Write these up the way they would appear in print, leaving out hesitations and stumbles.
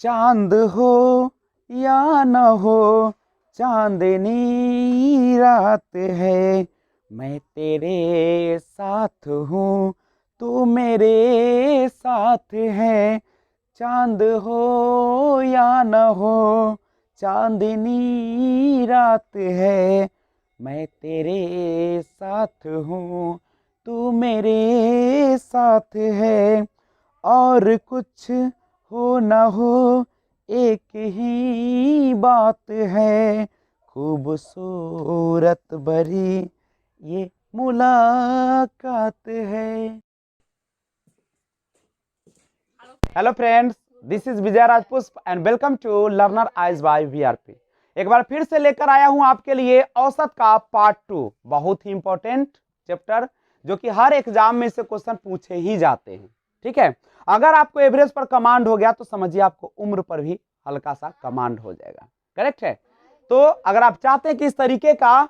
चांद हो या न हो, चांदनी रात है, मैं तेरे साथ हूँ, तू मेरे साथ है। चांद हो या न हो, चांदनी रात है, मैं तेरे साथ हूँ, तू मेरे साथ है। और कुछ हो न हो, एक ही बात है, खूबसूरत भरी ये मुलाकात है। Hello friends, this is Vijay Rajpushp and welcome to learner eyes by VRP. एक बार फिर से लेकर आया हूं आपके लिए औसत का पार्ट 2, बहुत ही इंपॉर्टेंट चैप्टर जो कि हर एग्जाम में से क्वेश्चन पूछे ही जाते हैं। ठीक है, अगर आपको एवरेज पर कमांड हो गया तो समझिए आपको उम्र पर भी हल्का सा कमांड हो जाएगा। करेक्ट है। तो अगर आप चाहते हैं कि इस तरीके का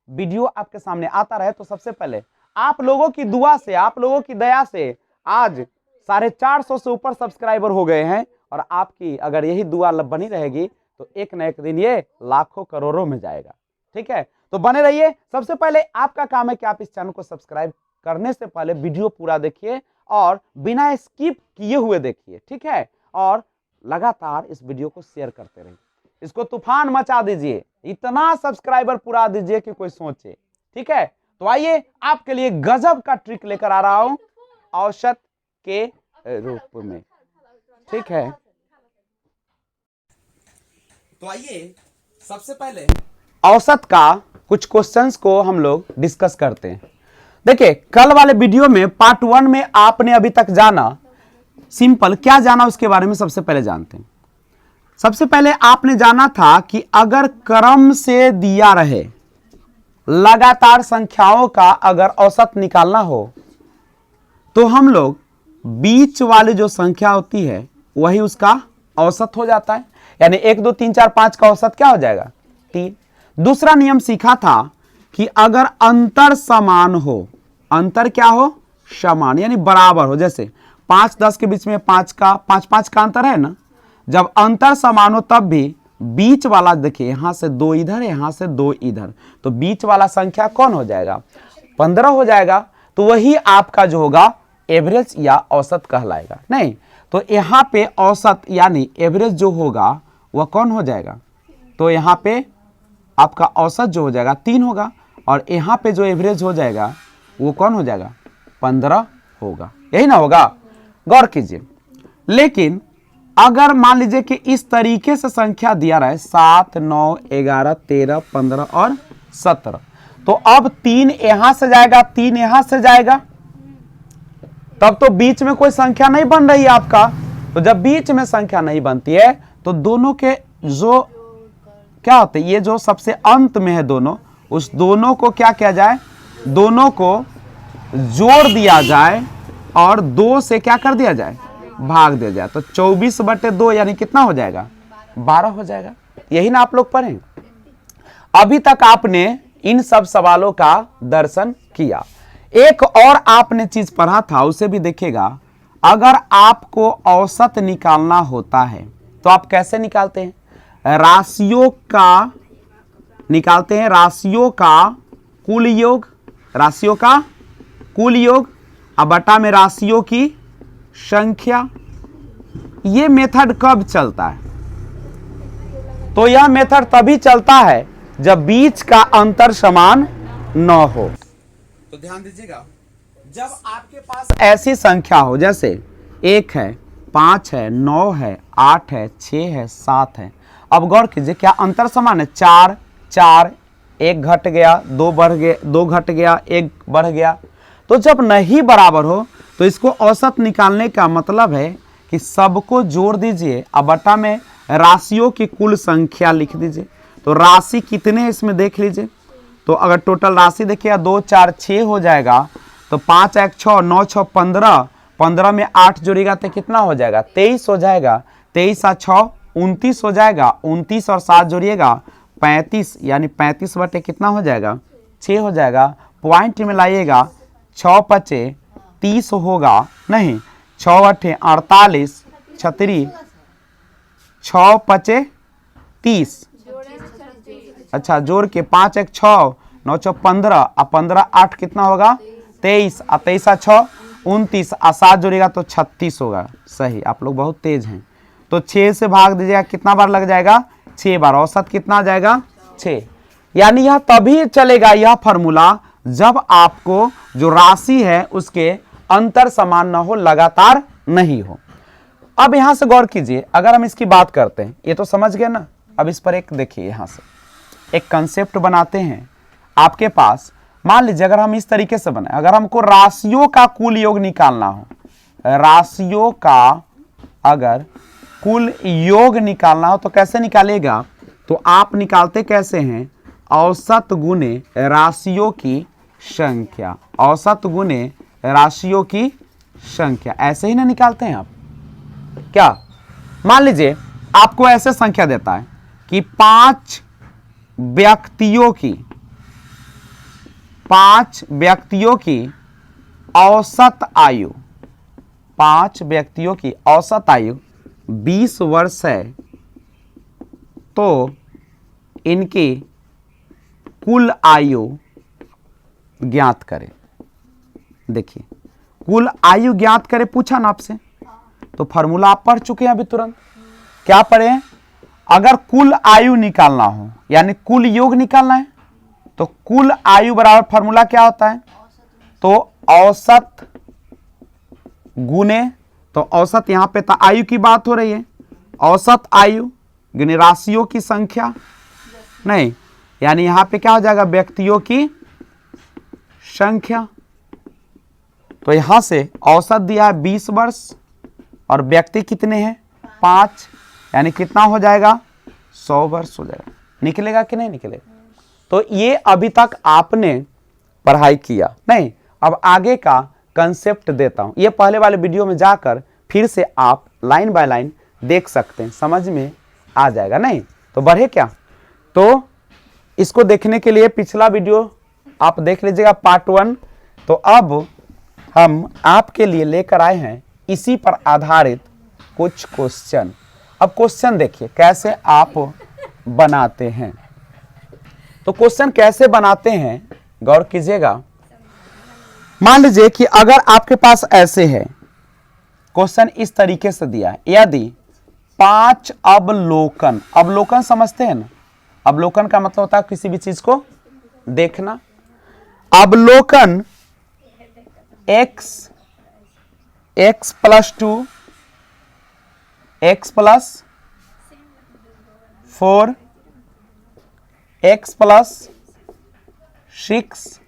वीडियो आपके सामने आता रहे तो सबसे पहले आप लोगों की दुआ से, आप लोगों की दया से आज 450 से ऊपर सब्सक्राइबर हो गए हैं, और आपकी अगर यही दुआ बनी रहेगी तो एक न एक दिन ये लाखों करोड़ों में जाएगा। ठीक है, तो बने रहिए। सबसे पहले आपका काम है कि आप इस चैनल को सब्सक्राइब करने से पहले वीडियो पूरा देखिए और बिना स्किप किए हुए देखिए। ठीक है, और लगातार इस वीडियो को शेयर करते रहिए, इसको तूफान मचा दीजिए, इतना सब्सक्राइबर पूरा दीजिए कि कोई सोचे। ठीक है, तो आइए आपके लिए गजब का ट्रिक लेकर आ रहा हूं औसत के रूप में। ठीक है, तो आइए सबसे पहले औसत का कुछ क्वेश्चंस को हम लोग डिस्कस करते हैं। देखिए, कल वाले वीडियो में पार्ट 1 में आपने अभी तक जाना, सिंपल क्या जाना उसके बारे में सबसे पहले जानते हैं। सबसे पहले आपने जाना था कि अगर क्रम से दिया रहे, लगातार संख्याओं का अगर औसत निकालना हो तो हम लोग बीच वाली जो संख्या होती है वही उसका औसत हो जाता है। यानी 1 2 3 4 5 का औसत क्या हो जाएगा? 3। दूसरा नियम सीखा था कि अगर अंतर समान हो, अंतर क्या हो? समान, यानी बराबर हो। जैसे 5 10 के बीच में 5 5 का अंतर है ना, जब अंतर समान हो तब भी बीच वाला, देखिए यहां से 2 इधर, यहां से 2 इधर, तो बीच वाला संख्या कौन हो जाएगा? 15 हो जाएगा। तो वही आपका जो होगा एवरेज या औसत कहलाएगा। नहीं तो यहां पे औसत यानी एवरेज जो होगा वह कौन हो जाएगा? तो यहां पे आपका औसत जो हो जाएगा 3 होगा, और यहां पे जो एवरेज हो जाएगा वो कौन हो जाएगा? 15 होगा। यही ना होगा? गौर कीजिए। लेकिन अगर मान लीजिए कि इस तरीके से संख्या दिया रहे 7 9 11 13 15 और 17, तो अब 3 यहां से जाएगा, 3 यहां से जाएगा, तब तो बीच में कोई संख्या नहीं बन रही है आपका। तो जब बीच में संख्या नहीं बनती है तो दोनों के जो क्या होते हैं, ये जो सबसे अंत में है दोनों, उस दोनों को क्या किया जाए? दोनों को जोड़ दिया जाए और 2 से क्या कर दिया जाए? भाग दिया जाए। तो 24/2 यानी कितना हो जाएगा? 12 हो जाएगा। यही ना आप लोग पढ़े। अभी तक आपने इन सब सवालों का दर्शन किया। एक और आपने चीज पढ़ा था, उसे भी देखिएगा। अगर आपको औसत निकालना होता है तो आप कैसे निकालते हैं? राशियों का निकालते हैं, राशियों का कुल योग, राशियों का कुल योग और बटा में राशियों की संख्या। ये मेथड कब चलता है? तो यह मेथड तभी चलता है जब बीच का अंतर समान न हो। तो ध्यान दीजिएगा, जब आपके पास ऐसी संख्या हो जैसे 1 है, 5 है, 9 है, 8 है, 6 है, 7 है। अब गौर कीजिए, क्या अंतर समान है? 4 4, 1 घट गया, 2 बढ़ गया, 2 घट गया, 1 बढ़ गया। तो जब नहीं बराबर हो तो इसको औसत निकालने का मतलब है कि सबको जोड़ दीजिए, अब बटा में राशियों की कुल संख्या लिख दीजिए। तो राशि कितने हैं इसमें देख लीजिए। तो अगर टोटल राशि देखिए 2 4 6 हो जाएगा, तो 5 1 6 9 6 15, 15 में 8 जोड़ेगा तो कितना हो जाएगा? 23 हो जाएगा। 23 और 6 29 हो जाएगा। 29 और 7 जोड़िएगा 35, यानी 35 बटे कितना हो जाएगा? 6 हो जाएगा। पॉइंट में लाइएगा, 6 5 30 होगा नहीं, 6 8 48, 36 6 पचे 30, अच्छा जोड़ के 5 1 6, 9 6 15, 15 8 कितना होगा 23, 23 6 29, 7 जोड़ेगा तो 36 होगा। सही, आप लोग बहुत तेज हैं। तो 6 से भाग दीजिएगा, कितना बार लग जाएगा 6 बार, औसत कितना आ जाएगा 6। यानी यह तभी चलेगा यह फॉर्मूला जब आपको जो राशि है उसके अंतर समान न हो, लगातार नहीं हो। अब यहां से गौर कीजिए, अगर हम इसकी बात करते हैं, ये तो समझ गए ना। अब इस पर एक देखिए, यहां से एक कंसेप्ट बनाते हैं। आपके पास मान लीजिए अगर हम इस तरीके से बनाए, अगर हमको राशियों का कुल योग निकालना हो, राशियों का अगर कुल योग निकालना हो तो कैसे निकालेगा, तो आप निकालते कैसे हैं, औसत गुने राशियों की संख्या, औसत गुने राशियों की संख्या, ऐसे ही ना निकालते हैं आप। क्या मान लीजिए आपको ऐसे संख्या देता है कि 5 व्यक्तियों की औसत आयु, 5 व्यक्तियों की औसत आयु 20 वर्ष है, तो इनकी कुल आयु ज्ञात करें। देखिए कुल आयु ज्ञात करें, पूछा ना आपसे, तो फॉर्मूला आप पढ़ चुके हैं अभी तुरंत। क्या पढ़े, अगर कुल आयु निकालना हो यानी कुल योग निकालना है, तो कुल आयु बराबर फॉर्मूला क्या होता है, तो औसत गुने, तो औसत यहां पे आयु की बात हो रही है, औसत आयु गुने राशियों की संख्या, नहीं यानी यहां पे क्या हो जाएगा, व्यक्तियों की संख्या। तो यहां से औसत दिया है 20 वर्ष और व्यक्ति कितने हैं 5, यानी कितना हो जाएगा 100 वर्ष हो जाएगा। निकलेगा कि नहीं निकलेगा। तो ये अभी तक आपने पढ़ाई किया नहीं, अब आगे का कंसेप्ट देता हूं, ये पहले वाले वीडियो में जाकर फिर से आप लाइन बाय लाइन देख सकते हैं, समझ में आ जाएगा। नहीं तो बढ़े क्या, तो इसको देखने के लिए पिछला वीडियो आप देख लीजिएगा पार्ट 1। तो अब हम आपके लिए लेकर आए हैं इसी पर आधारित कुछ क्वेश्चन। अब क्वेश्चन देखिए कैसे आप बनाते हैं। तो क्वेश्चन कैसे बनाते हैं गौर कीजिएगा। मान लीजिए कि अगर आपके पास ऐसे है क्वेश्चन, इस तरीके से दिया है, यदि 5 अवलोकन, अवलोकन समझते हैं ना, अवलोकन का मतलब होता है किसी भी चीज को देखना। अवलोकन x + 2 x + 4 x + 6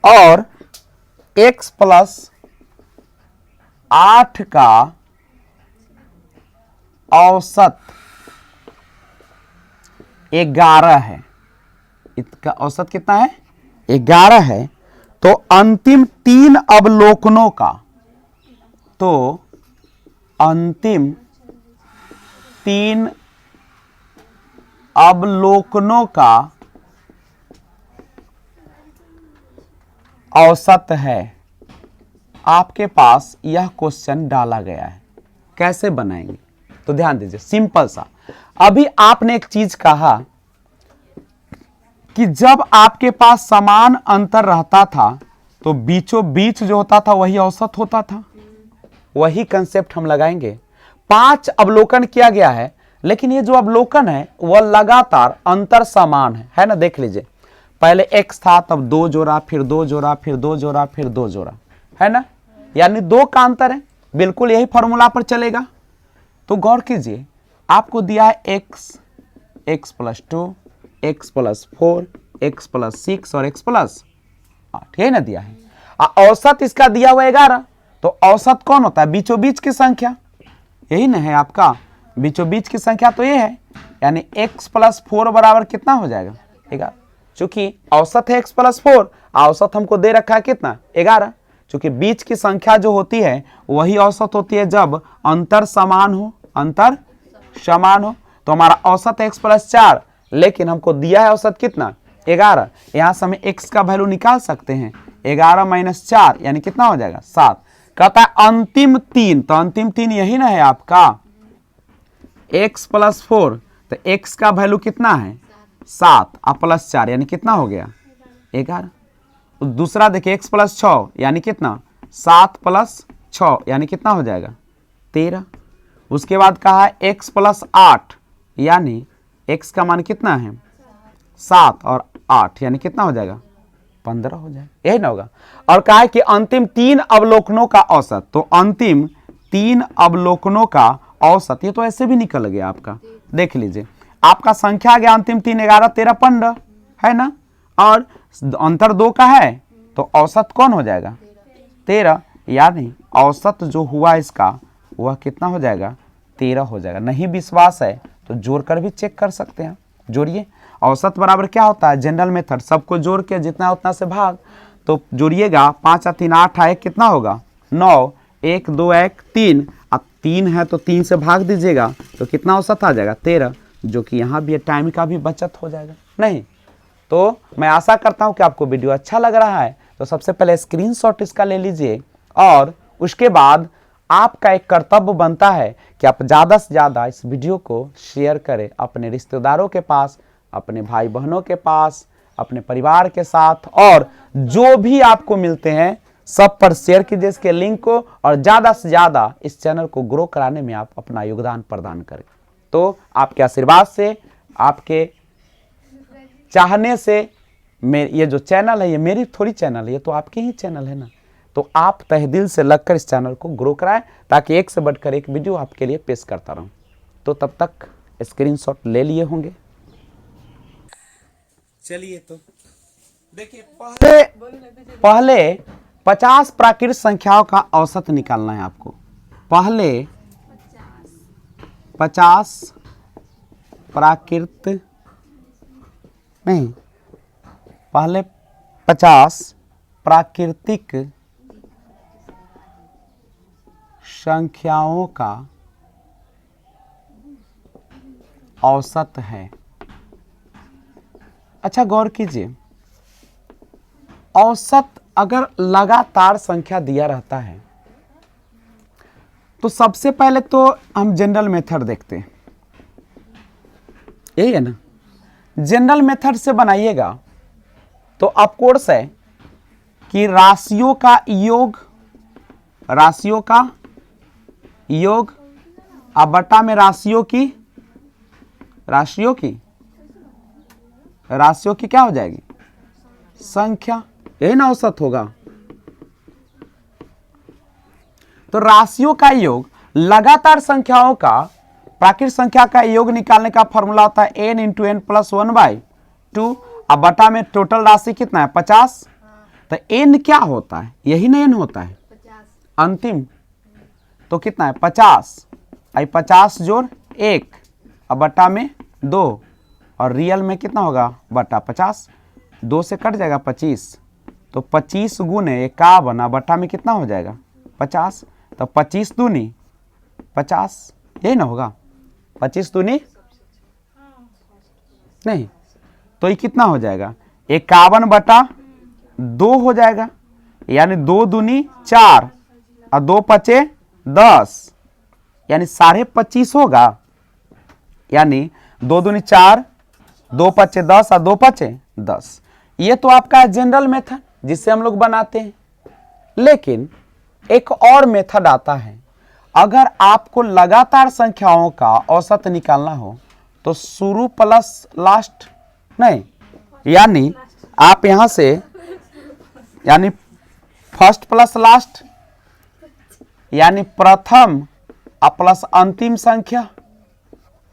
और x + 8 का औसत 11 है। इसका औसत कितना है 11 है। तो अंतिम 3 अवलोकनों का, तो अंतिम 3 अवलोकनों का औसत है। आपके पास यह क्वेश्चन डाला गया है, कैसे बनाएंगे तो ध्यान दीजिए, सिंपल सा। अभी आपने एक चीज कहा कि जब आपके पास समान अंतर रहता था तो बीचों बीच जो होता था वही औसत होता था। वही कंसेप्ट हम लगाएंगे। 5 अवलोकन किया गया है, लेकिन ये जो अवलोकन है वह लगातार अंतर समान है ना। देख लीजिए, पहले x था, तब 2 जोड़ा, फिर 2 जोड़ा, फिर 2 जोड़ा, फिर 2 जोड़ा, है ना, यानी 2 का अंतर है। बिल्कुल यही फॉर्मूला पर चलेगा। तो गौर कीजिए, आपको दिया है x + 2 x + 4 x + 6 और x + 8, यही ना दिया है। औसत इसका दिया हुआ 11। तो औसत कौन होता है, बीचों बीच की संख्या, यही ना है आपका बीचों बीच की संख्या, तो ये है। यानी x + 4 बराबर कितना हो जाएगा 11। चूंकि औसत है x + 4, औसत हमको दे रखा है कितना 11। चूंकि बीच की संख्या जो होती है वही औसत होती है जब अंतर समान हो, अंतर समान हो। तो हमारा औसत है x + 4, लेकिन हमको दिया है औसत कितना 11। यहां से हमें x का वैल्यू निकाल सकते हैं, 11 - 4 यानी कितना हो जाएगा 7। कहता है अंतिम 3, तो अंतिम 3 यही ना है आपका x प्लस 4, तो x का वैल्यू कितना है 7 और प्लस 4 यानी कितना हो गया 11। दूसरा देखिए x प्लस 6 यानी कितना 7 प्लस 6 यानी कितना हो जाएगा 13। उसके बाद कहा है x प्लस 8 यानी x का मान कितना है 7 और 8 यानी कितना हो जाएगा 15 हो जाएगा, यही ना होगा। और कहा है कि अंतिम 3 अवलोकनों का औसत, तो अंतिम 3 अवलोकनों का औसत, ये तो ऐसे भी निकल गया आपका। देख लीजिए आपका संख्या आ गया अंतिम 3 11 13 15 है ना, और अंतर 2 का है तो औसत कौन हो जाएगा 13, यानी औसत जो हुआ इसका वह कितना हो जाएगा 13 हो जाएगा। नहीं विश्वास है तो जोड़कर भी चेक कर सकते हैं। जोड़िए, औसत बराबर क्या होता है जनरल मेथड, सबको जोड़ के जितना उतना से भाग, तो जोड़िएगा 5 और 3 8 है, कितना होगा 9, 1 2 1 3, अब 3 है तो 3 से भाग दीजिएगा तो कितना औसत आ जाएगा 13, जो कि यहाँ भी टाइम का भी बचत हो जाएगा। नहीं तो मैं आशा करता हूँ कि आपको वीडियो अच्छा लग रहा है, तो सबसे पहले स्क्रीनशॉट इसका ले लीजिए, और उसके बाद आपका एक कर्तव्य बनता है कि आप ज़्यादा से ज़्यादा इस वीडियो को शेयर करें अपने रिश्तेदारों के पास, अपने भाई बहनों के पास, अपने परिवार के साथ, और जो भी आपको मिलते हैं सब पर शेयर कीजिए इसके लिंक को, और ज़्यादा से ज़्यादा इस चैनल को ग्रो कराने में आप अपना योगदान प्रदान करें। तो आपके आशीर्वाद से, आपके चाहने से ये जो चैनल है ये मेरी थोड़ी चैनल है, ये तो आपके ही चैनल है ना, तो आप तहे दिल से लगकर इस चैनल को ग्रो कराएं ताकि एक से बढ़कर एक वीडियो आपके लिए पेश करता रहूं। तो तब तक स्क्रीनशॉट ले लिए होंगे। चलिए तो देखिए पहले 50 प्राकृत संख्याओं का औसत निकालना है आपको। पहले 50 प्राकृत नहीं, पहले 50 प्राकृतिक संख्याओं का औसत है। अच्छा गौर कीजिए, औसत अगर लगातार संख्या दिया रहता है तो सबसे पहले तो हम जनरल मेथड देखते हैं, यही है ना। जनरल मेथड से बनाइएगा तो ऑफ कोर्स है कि राशियों का योग, राशियों का योग अब बटा में राशियों की क्या हो जाएगी संख्या, यही ना औसत होगा। तो राशियों का योग, लगातार संख्याओं का, प्राकृत संख्या का योग निकालने का फॉर्मूला होता है n इंटू एन प्लस 1/2, अब बटा में टोटल राशि कितना है 50, तो n क्या होता है, यही ना n होता है 50। अंतिम, तो कितना है 50, आई 50 जोड़ 1 अब बटा में 2, और रियल में कितना होगा बटा 50, 2 से कट जाएगा 25, तो 25 गुने 51 बटा में कितना हो जाएगा 50, तो 25 दूनी 50, यही ना होगा 25 दूनी नहीं, तो ये कितना हो जाएगा 51 बटा 2 हो जाएगा, यानी 2 दूनी 4 और 2 पचे 10, यानी 25.5 होगा, यानी 2 दूनी 4, 2 पचे 10 और 2 पचे 10। ये तो आपका जनरल मेथड जिससे हम लोग बनाते हैं। लेकिन एक और मेथड आता है, अगर आपको लगातार संख्याओं का औसत निकालना हो तो शुरू प्लस लास्ट नहीं, यानी आप यहां से यानी फर्स्ट प्लस लास्ट, यानी प्रथम प्लस अंतिम संख्या,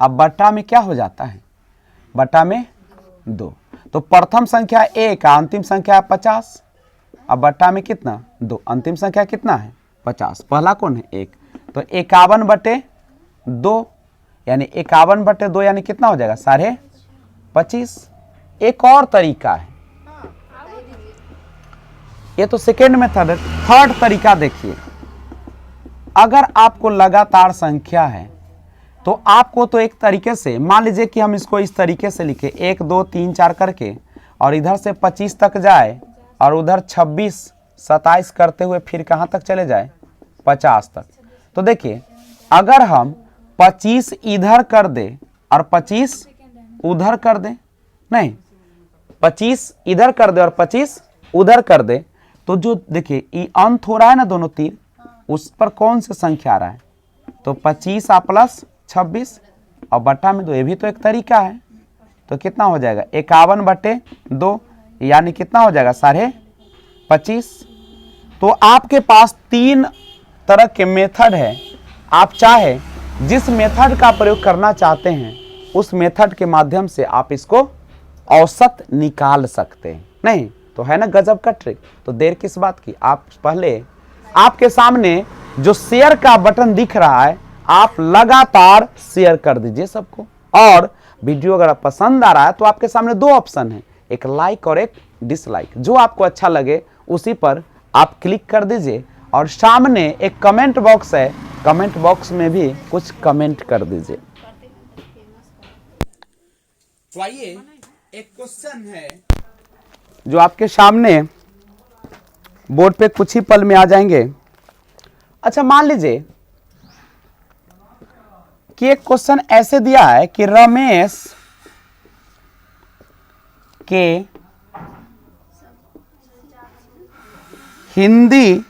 अब बटा में क्या हो जाता है बटा में 2, तो प्रथम संख्या 1 अंतिम संख्या 50, अब बटा में कितना 2, अंतिम संख्या कितना है 50, पहला कौन है 1, तो 51/2, यानी 51/2 यानी कितना हो जाएगा 25.5। एक और तरीका है, ये तो सेकेंड मेथड है। थर्ड तरीका देखिए, अगर आपको लगातार संख्या है तो आपको तो एक तरीके से, मान लीजिए कि हम इसको इस तरीके से लिखे 1 2 3 4 करके, और इधर से 25 तक जाए और उधर 26 27 करते हुए फिर कहाँ तक चले जाए 50 तक। तो देखिए अगर हम 25 इधर कर दे और 25 उधर कर दे, नहीं 25 इधर कर दे और 25 उधर कर दे, तो जो देखिए ये अंत हो रहा है ना दोनों तीर, उस पर कौन सी संख्या आ रहा है, तो 25 प्लस 26 और बट्टा में 2, ये भी तो एक तरीका है। तो कितना हो जाएगा 51/2, यानी कितना हो जाएगा 25.5। तो आपके पास 3 तरह के मेथड है, आप चाहे जिस मेथड का प्रयोग करना चाहते हैं उस मेथड के माध्यम से आप इसको औसत निकाल सकते हैं। नहीं तो है ना गजब का ट्रिक। तो देर किस बात की, आप पहले आपके सामने जो शेयर का बटन दिख रहा है आप लगातार शेयर कर दीजिए सबको, और वीडियो अगर पसंद आ रहा है तो आपके सामने 2 ऑप्शन है, एक लाइक और एक डिसलाइक, जो आपको अच्छा लगे उसी पर आप क्लिक कर दीजिए, और सामने एक कमेंट बॉक्स है, कमेंट बॉक्स में भी कुछ कमेंट कर दीजिए। तो आइए एक क्वेश्चन है जो आपके सामने बोर्ड पे कुछ ही पल में आ जाएंगे। अच्छा मान लीजिए कि एक क्वेश्चन ऐसे दिया है कि रमेश के हिंदी,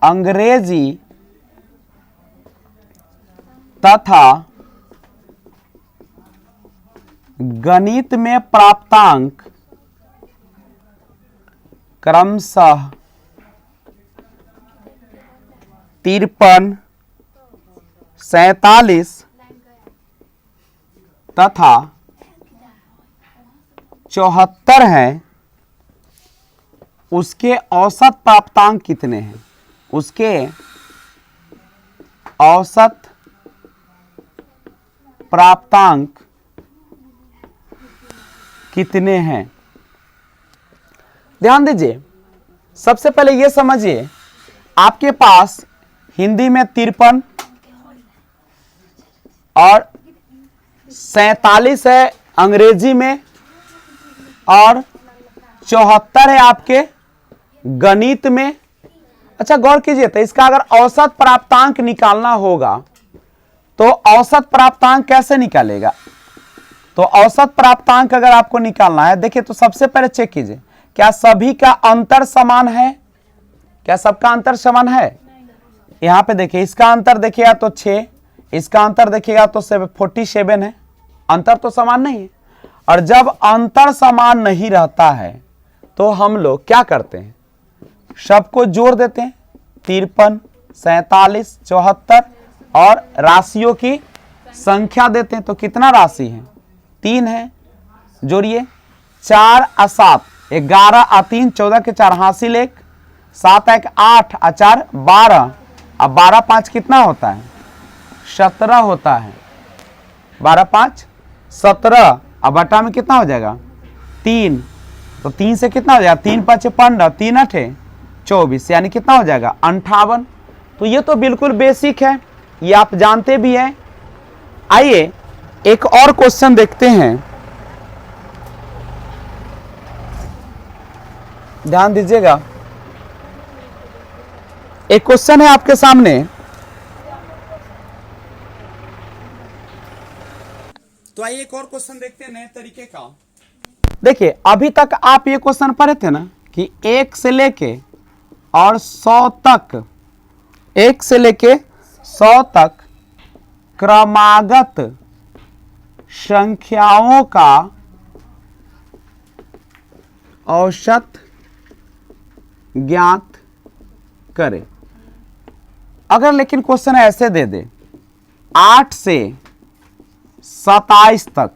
अंग्रेजी तथा गणित में प्राप्तांक क्रमशः 53, 47 तथा 74 हैं, उसके औसत प्राप्तांक कितने हैं, उसके औसत प्राप्तांक कितने हैं। ध्यान दीजिए, सबसे पहले यह समझिए आपके पास हिंदी में 53 और 47 है अंग्रेजी में, और 74 है आपके गणित में। अच्छा गौर कीजिए, तो इसका अगर औसत प्राप्तांक निकालना होगा तो औसत प्राप्तांक कैसे निकालेगा, तो औसत प्राप्तांक अगर आपको निकालना है, देखिए तो सबसे पहले चेक कीजिए क्या सभी का अंतर समान है, क्या सबका अंतर समान है। यहां पे देखिए इसका अंतर देखिएगा तो 6, इसका अंतर देखिएगा तो 47 है, अंतर तो समान नहीं है। और जब अंतर समान नहीं रहता है तो हम लोग क्या करते हैं, सबको जोड़ देते हैं, 53, 47, 74 और राशियों की संख्या देते हैं। तो कितना राशि है, 3 है, जोड़िए 4 और 7, 11 और 3 14 के 4 हासिल 1, 7 1 8 और 4 12, अब 12 5 कितना होता है 17 होता है, 12 5 17, अब बटा में कितना हो जाएगा 3, तो 3 से कितना हो जाएगा 3 5 15, 3 8 24, यानी कितना हो जाएगा 58। तो ये तो बिल्कुल बेसिक है, ये आप जानते भी हैं। आइए एक और क्वेश्चन देखते हैं, ध्यान दीजिएगा। एक क्वेश्चन है आपके सामने, तो आइए एक और क्वेश्चन देखते हैं नए तरीके का। देखिए अभी तक आप ये क्वेश्चन पढ़े थे ना कि 1 से लेके और 100 तक, 1 से लेके 100 तक क्रमागत संख्याओं का औसत ज्ञात करें। अगर लेकिन क्वेश्चन ऐसे दे दे 8 से 27 तक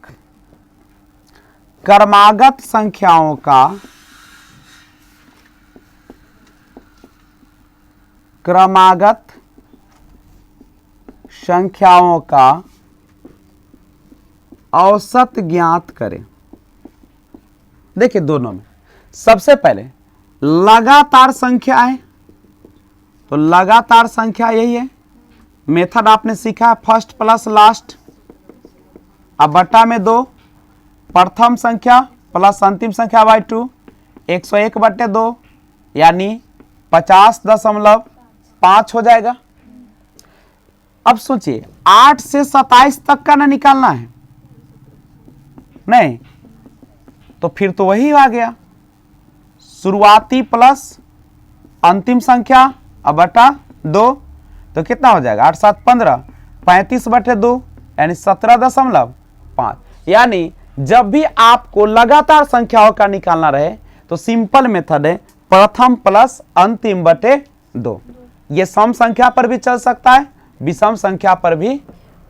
क्रमागत संख्याओं का औसत ज्ञात करें। देखिए दोनों में सबसे पहले लगातार संख्या है, तो लगातार संख्या यही है, मेथड आपने सीखा है फर्स्ट प्लस लास्ट, अब बटा में 2, प्रथम संख्या प्लस अंतिम संख्या बाई 2, 101/2 यानी 50.5 5 हो जाएगा। अब सोचिए 8 से 27 तक का ना निकालना है, नहीं तो फिर तो वही आ गया, शुरुआती प्लस अंतिम संख्या अब बटा 2, तो कितना हो जाएगा 8 7 15, 35/2 यानी 17.5। यानी जब भी आपको लगातार संख्याओं का निकालना रहे तो सिंपल मेथड है प्रथम प्लस अंतिम बटे 2। ये सम संख्या पर भी चल सकता है, विषम संख्या पर भी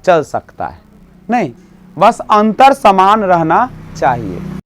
चल सकता है, नहीं बस अंतर समान रहना चाहिए।